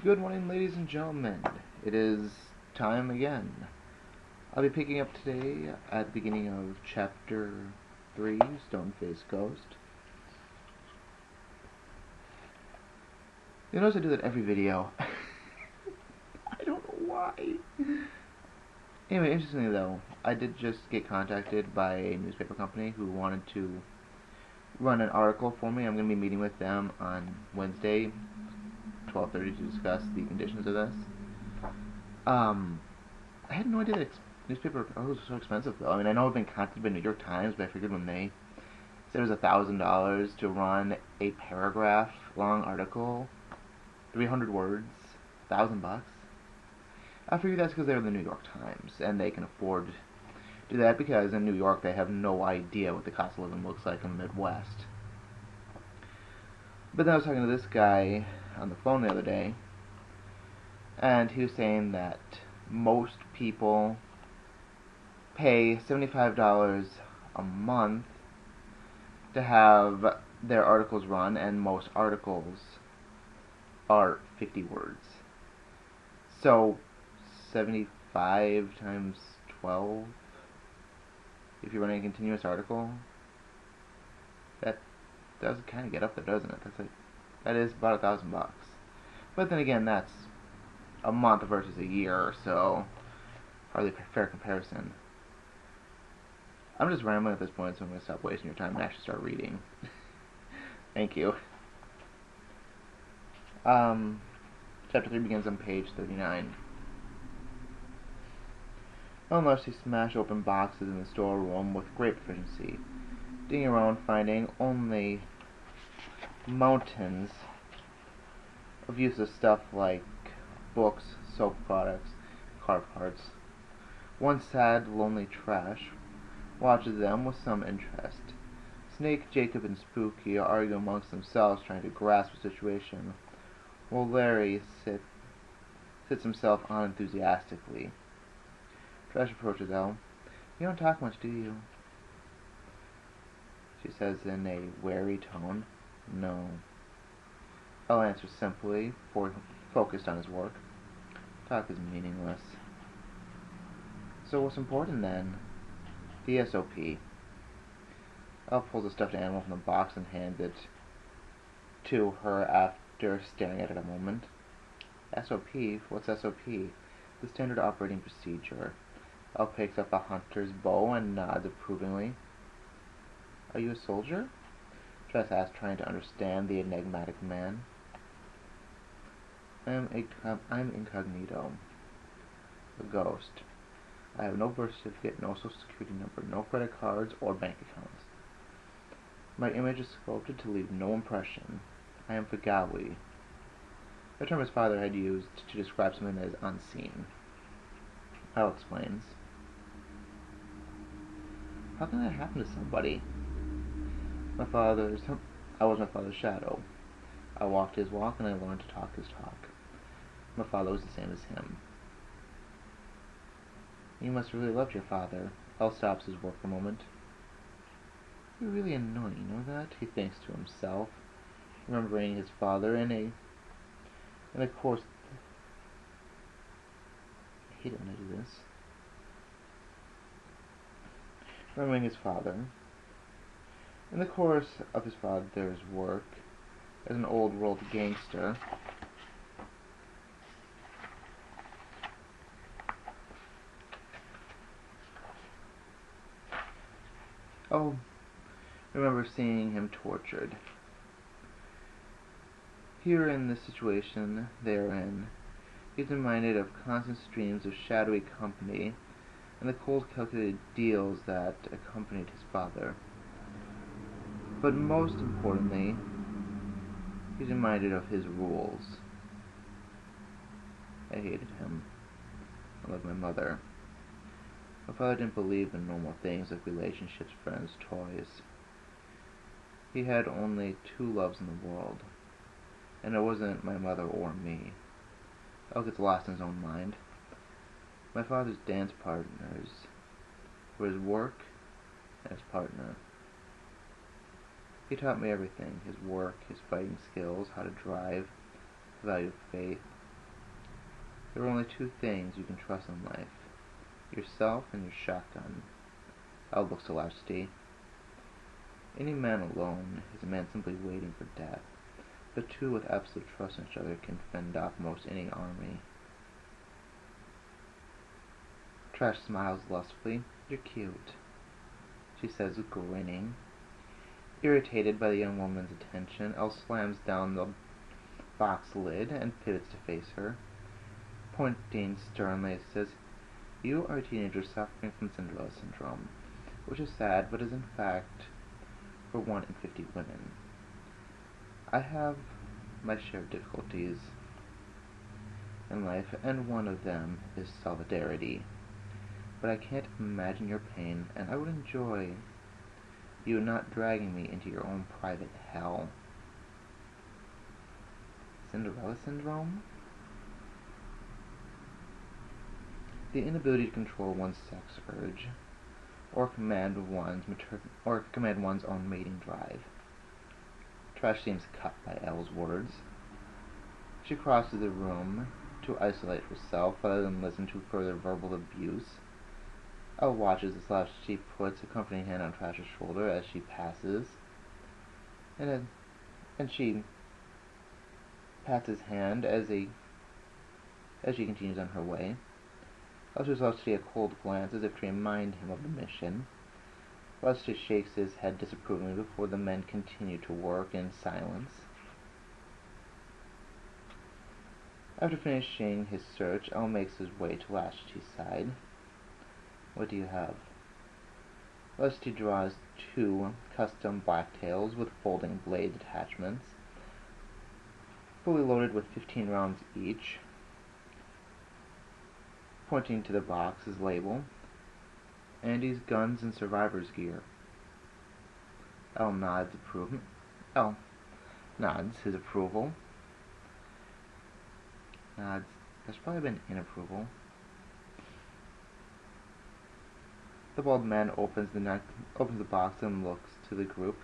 Good morning, ladies and gentlemen. It is time again. I'll be picking up today at the beginning of Chapter 3, Stone-Faced Ghost. You'll notice I do that every video. I don't know why. Anyway, interestingly though, I did just get contacted by a newspaper company who wanted to run an article for me. I'm going to be meeting with them on Wednesday, 12:30, to discuss the conditions of this. I had no idea that newspaper articles were so expensive, though. I mean, I know I've been contacted by New York Times, but I figured when they said it was $1,000 to run a paragraph-long article, 300 words, $1,000 bucks. I figured that's because they're the New York Times, and they can afford to do that because in New York they have no idea what the cost of living looks like in the Midwest. But then I was talking to this guy on the phone the other day, and he was saying that most people pay $75 a month to have their articles run, and most articles are 50 words. So 75 times 12, if you're running a continuous article, that does kind of get up there, doesn't it? That is about $1,000 bucks. But then again, that's a month versus a year, so hardly a fair comparison. I'm just rambling at this point, so I'm going to stop wasting your time and actually start reading. Thank you. Chapter 3 begins on page 39. Unless he smashed open boxes in the storeroom with great proficiency, digging around finding only mountains of useless stuff like books, soap products, car parts. One sad, lonely trash watches them with some interest. Snake, Jacob, and Spooky argue amongst themselves, trying to grasp the situation, while Larry sits himself unenthusiastically. Trash approaches Elle. "You don't talk much, do you?" she says in a wary tone. "No." Elle answers simply, focused on his work. "Talk is meaningless." "So what's important then?" "The SOP." Elle pulls a stuffed animal from the box and hands it to her after staring at it a moment. "SOP? What's SOP?" "The standard operating procedure." Elle picks up a hunter's bow and nods approvingly. "Are you a soldier?" Tress asks, trying to understand the enigmatic man. I'm incognito. A ghost. I have no birth certificate, no social security number, no credit cards or bank accounts. My image is sculpted to leave no impression. I am Fagawi, the term his father had used to describe something that is unseen. Elle explains. "How can that happen to somebody?" I was my father's shadow. I walked his walk and I learned to talk his talk. My father was the same as him. "You must have really loved your father." Elle stops his work for a moment. "You're really annoying, you know that?" he thinks to himself, remembering his father and of course, I hate it when I do this. Remembering his father. In the course of his father's work as an old-world gangster, I'll remember seeing him tortured. Here in the situation they are in, he's reminded of constant streams of shadowy company and the cold calculated deals that accompanied his father. But most importantly, he's reminded of his rules. I hated him. I loved my mother. My father didn't believe in normal things like relationships, friends, toys. He had only two loves in the world, and it wasn't my mother or me. Elle gets lost in his own mind. My father's dance partners were his work and his partner. He taught me everything: his work, his fighting skills, how to drive, the value of faith, There are only two things you can trust in life: yourself and your shotgun. Al looks to Latchkey. Any man alone is a man simply waiting for death, but two with absolute trust in each other can fend off most any army. Trash smiles lustfully. You're cute, she says, grinning. Irritated by the young woman's attention, Elle slams down the box lid and pivots to face her. Pointing sternly, says, "You are a teenager suffering from Cinderella syndrome, which is sad, but is in fact for 1 in 50 women. I have my share of difficulties in life, and one of them is solidarity. But I can't imagine your pain, and I would enjoy you not dragging me into your own private hell." Cinderella syndrome? The inability to control one's sex urge, or command one's own mating drive. Trash seems cut by Elle's words. She crosses the room to isolate herself rather than listen to further verbal abuse. Elle watches as she puts a comforting hand on Trash's shoulder as she passes, and she pats his hand as she continues on her way. Elle gives Lusty a cold glance as if to remind him of the mission. Lusty shakes his head disapprovingly before the men continue to work in silence. After finishing his search, Elle makes his way to Lusty's side. "What do you have?" Lusty draws 2 custom blacktails with folding blade attachments, fully loaded with 15 rounds each. Pointing to the box's label, "Andy's Guns and Survivor's Gear." Elle nods his approval. That's probably been in approval. The bald man opens the box and looks to the group.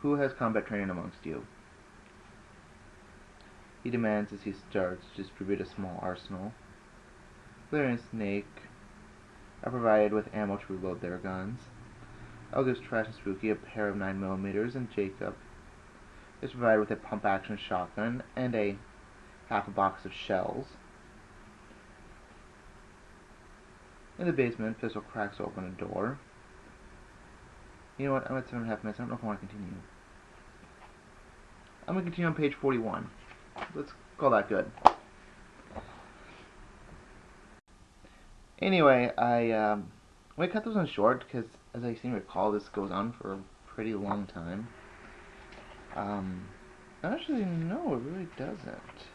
"Who has combat training amongst you?" he demands as he starts to distribute a small arsenal. Blair and Snake are provided with ammo to reload their guns. Elle gives Trash and Spooky a pair of 9mm, and Jacob is provided with a pump-action shotgun and half a box of shells. In the basement, Pistol cracks open a door. You know what? I'm at 7.5 minutes. I don't know if I want to continue. I'm going to continue on page 41. Let's call that good. Anyway, I'm going to cut those on short because, as I seem to recall, this goes on for a pretty long time. Actually, no, it really doesn't.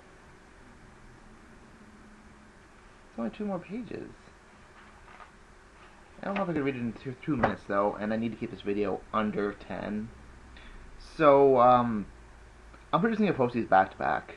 It's only 2 more pages. I don't know if I could read it in 2 minutes, though, and I need to keep this video under 10. So, I'm producing a post these back to back.